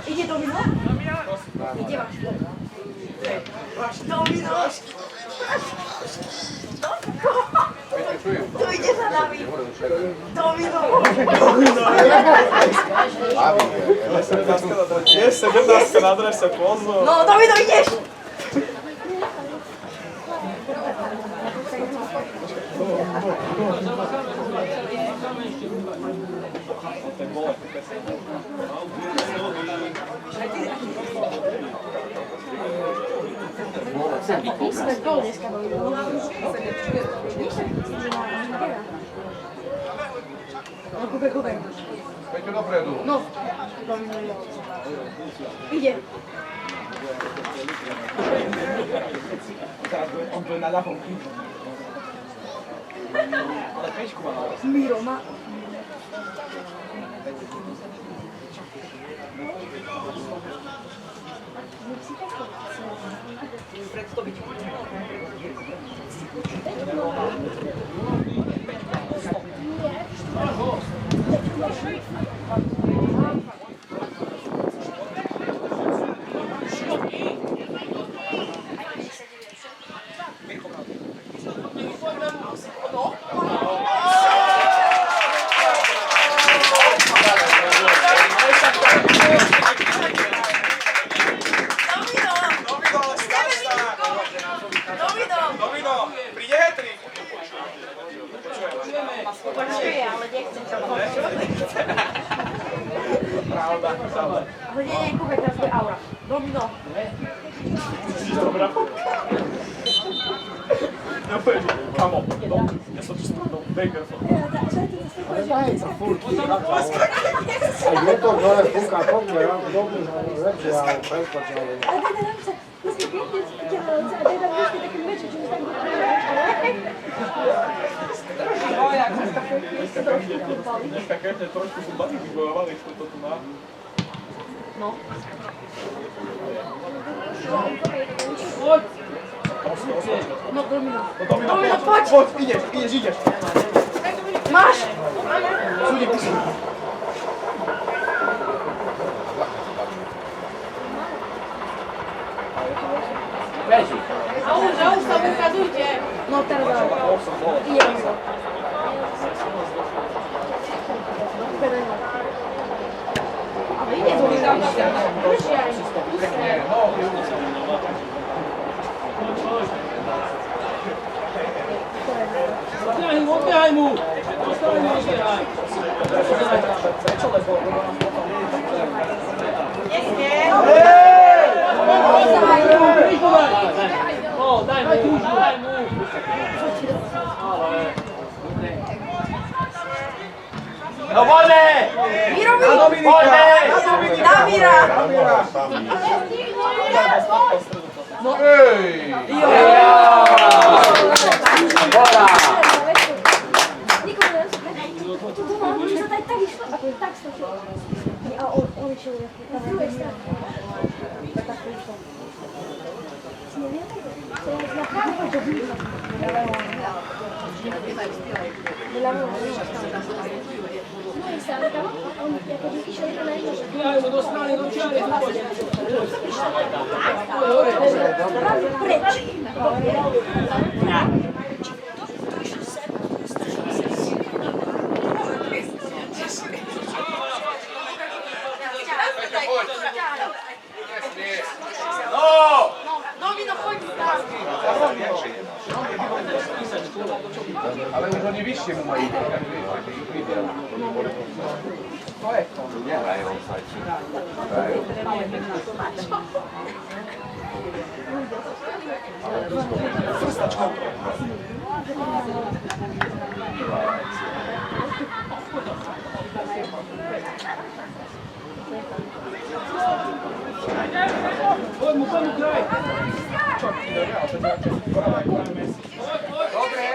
Idzie domino? Idzie wasz domino. Tu idzie za nami. Domino. Jest 17 na adrese, pozor. No, domino idziesz. No, kubek. Wejdźmy do Fredu. No. Idzie. On by na lawą. Miro ma. Domino, príde hetrik. Počuje, ale nechcem čo ma. Pravda. Ale nie, kubek, teraz bude aura. Domino. Dobra. Ja poviem, kamo, ja som čisto baker. Je to dole fúka, poďme, dobrý, lepšie, ale preskočil. Dneska každé trošku sú batiky bojovali, čo to tu má. No. No, domino. Domino, poď! Poď, ideš. Máš! Súdi, píši. A už sa ukazujte. No, teraz dávaj. Ide domino. Ale ide domino. Drží aj. Odběhaj mu! Postavej mu, odběhaj! No, daj mu, daj mu! No voľne! Miro, Voľne! na Mira! No ej! Voľa! A on išiel na druhej strane. Odběhaj mu do strany, do čiary, Preč. No! Domino, chodź tam. Ale už oni vyššie mu majú. To je to. Nehrajú offside. Hrajú. Poď mu kraj! Dobre.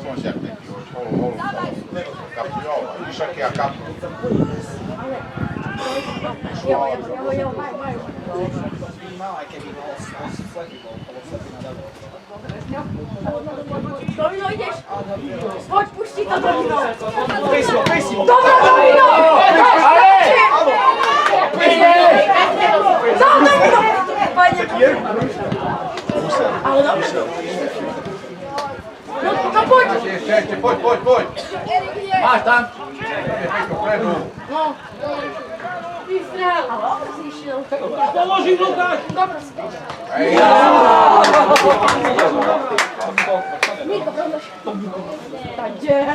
jakąś jak jakiegoś kapriola. Wiesz jakie ja kaprio? Domino, idziesz! Chodź, puści to domino! Pessimo! Dobra, domino! Domino! Fajnie. Ale dobrze. No pójdź! Jeszcze, pójdź! Masz tam? No. Położyj nogę! Dobra, Ej, tak, gdzie?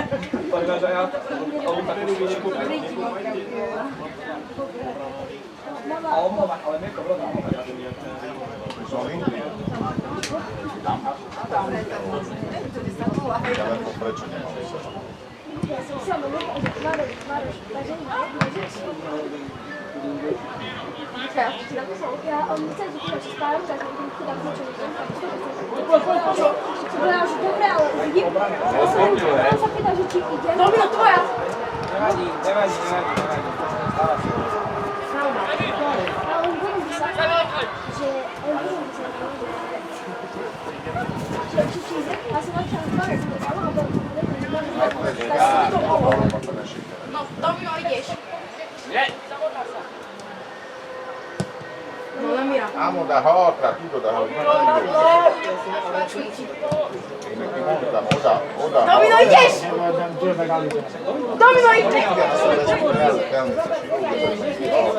nawet po pleciu nie mam. Ja on chce zupełnie się spałem, tak jak chyba wrócił że dobra, ale on zapyta, że ci idzie. Domino, twoja! A on mówi, że a zobaczcie, No, domino, idziesz. No, namira. Amo da hotra, tutto da hotra. Domino, idziesz! Domino, idziesz!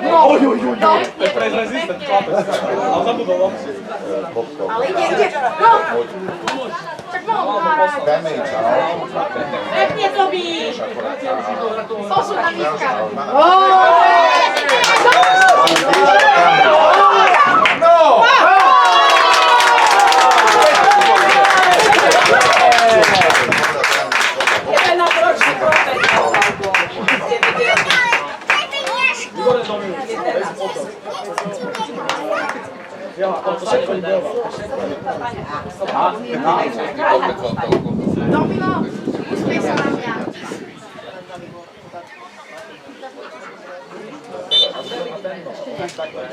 No, no. Resistent, a zabudował. Ale idzie! No! Tak mało, na razie. Jak nie zrobisz! Sposób na miska! No! Domino! Uśmiech się na mnie!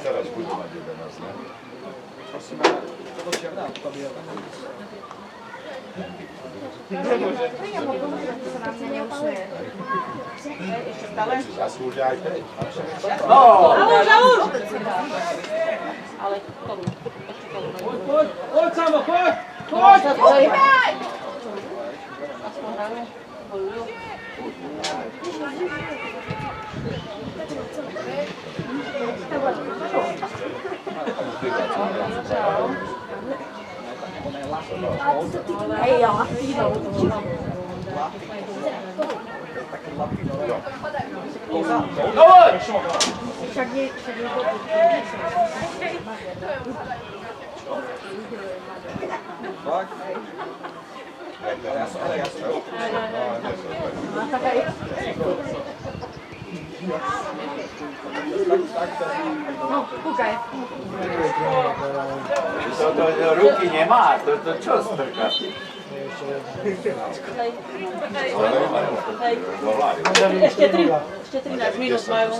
Teraz pójdę na 11. Zasłużaj tej. Chodź samo, chodź! Chodź! Ej, ja latino. No, pukaj. To ruki nie ma, to cios tylko. Jeszcze tri minut mają.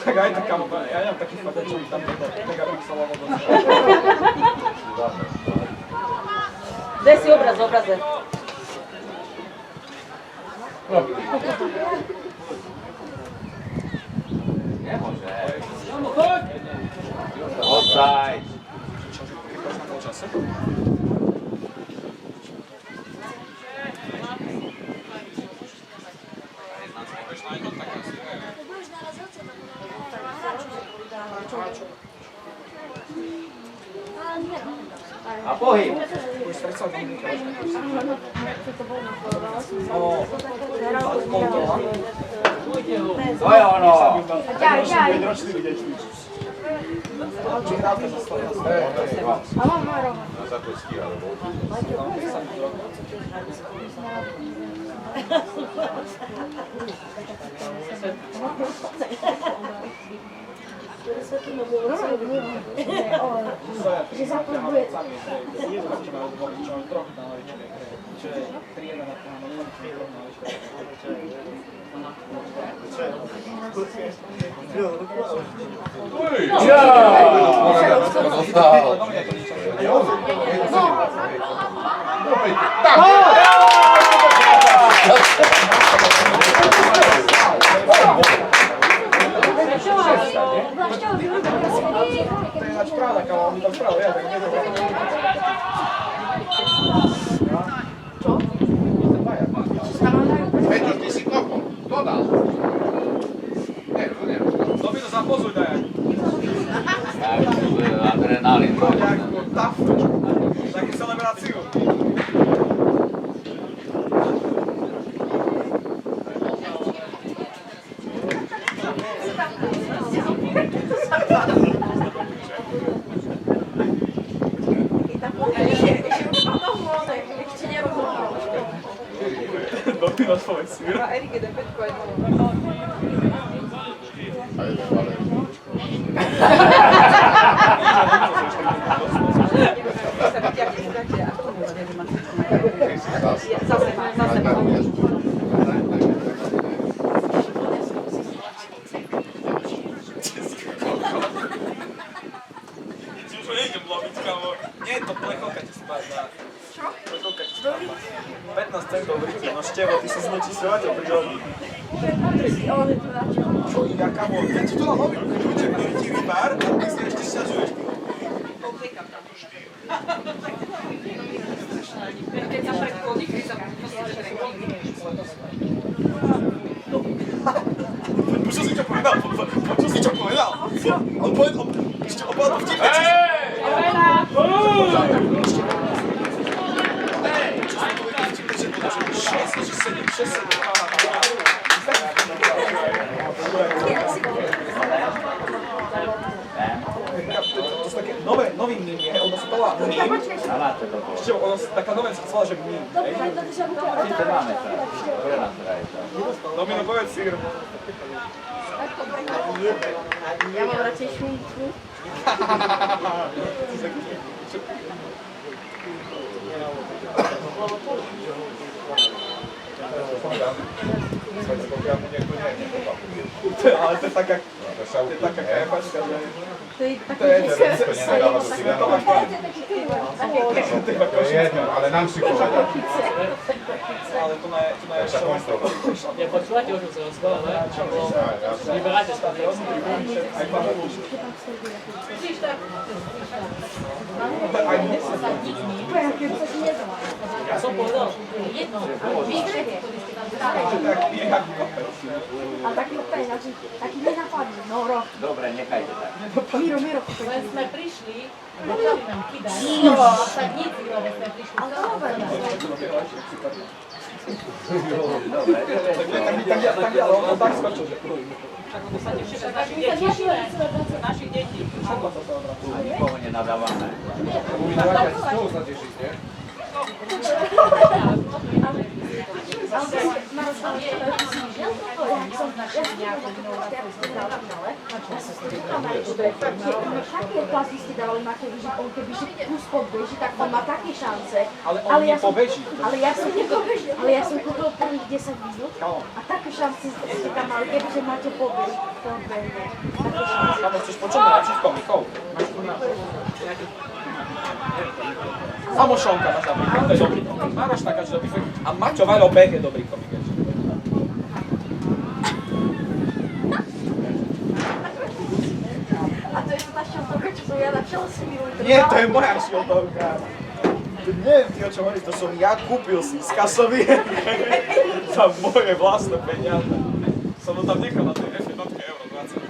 Czekaj, taka, ja nie mam takich facetów, tam tego pikselowo do Gde si obraz, obraze? Nie może. Samo, chodź! Oddaj. A pohyb. To je ono. Na Zatocki, ale Že zapomuje. To je nač pravda, kao on tam pravo, ja tak ne znam. Peđo, ti si kopao. To da. Ne, to ne. Dobino zapozuj da je. Adrenalin. Jako taf. Taki celebraciju. Dobino svoj svira. Ajde, ale. Ti si Už ho nejdem loviť, kamo. Nie je to plechovka ti spadá. Čo? Plechovka ti spadá. 15 centov vrite, no števo, ty si znúči svojho prihodí. Čo ja, kamo, keď ti to na lovím, keď učiek na rytivý bar, a ty si ešte sťažuješ. Keď sa predchodí, keď sa predchodí. Počul si čo povedal? Počul si čo povedal? On povedal, ešte on povedal vtipne číslo. To sú také nový mím, je, ono sa to volá mím. Ešte ono taká nová sa volá, že mím. Sice máme sa. Dobre nám sa daje. Domino, povedz sír. Ja mám radšej šunku. Ale to je taká krepačka, že... To je To je nedáva to je jedno, ale nám si povedať. Ale to je show. Nie, počúvate už sa rozprávame, čo bolo... Vyberáte sa. Aj Pavel už. Aj dnes sa Ja som povedal. Jedno, výgrek, ktorý ste tam dali. tak je jak kopec. A taký opäť, taký nenapadný, no rok. Dobre, nechajte tak. Miro. Len sme prišli, začali nám kydať. No, tak nic, lebo sme prišli. Ale dobre. Tak ja, on tak skočil, že... Našich detí. A nikoho nenadávame. Také klasy ste dávali Matevi, že on kebyže kus podbeží, tak on má také šance. Ale on nepobeží. Ale ja som kúpil prvých 10 minút a také šance ste tam mali, kebyže máte podbeží. Kamo, chceš počuť najlepších komikov? Máš tu na... Samo Šonka máš napríklad, to je dobrý komik. Maroš taká, že dobrý komik. A Maťo Vajlo Bek je dobrý komik. A to je tá šiltovka, čo som ja načala si minulý. Nie, to je moja šiltovka. Neviem ty, o čom hovoríš, to som ja kúpil si z kasoviek za moje vlastné peniaze. Som ho tam nechal na tej F1 euro 20.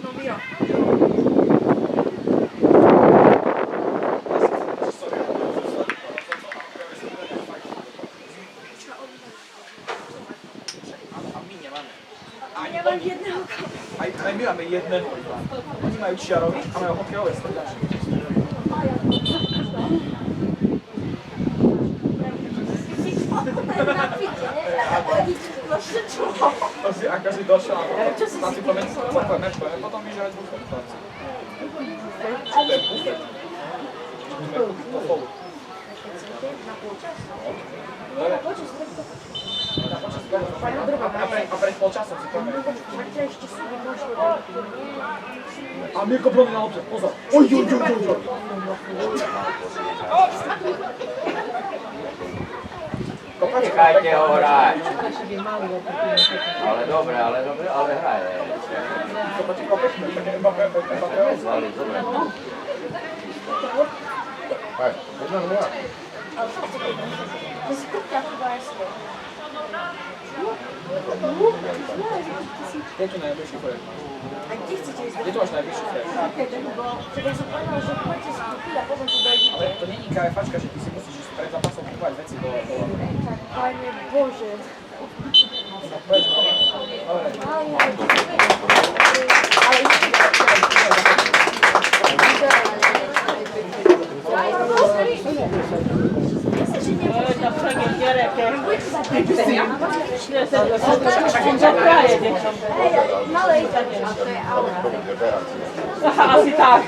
No Miro. A my nemáme. Ja mám jedného. Aj my máme jedného iba. Oni majú čiarový a majú hokejové striedačky. A każdy doszedł, na tym momencie potem widziałem dwóch chłopców. To jest bufet. Musimy kupić po fołu. A pred polčasom si to A Mirko broni na obce, pozor. Oj. Nechajte ho hrať. Ale dobre, ale hraje. Zvali, dobre. Hej, 1-0. Je tu najbližší projekt? A gdzie chcecie iść? Je tu až najbližší projekt? Bo czekaj, zapomniał, że chodźcie z chwilę, potem tu dojdziecie. Ale to nie je KFačka, že ty si musíš ísť pred zápasom kúpať veci do... Tak, Panie Boże. Na przegiem gierek, Małej. Ale kto będzie teraz? Asi tak.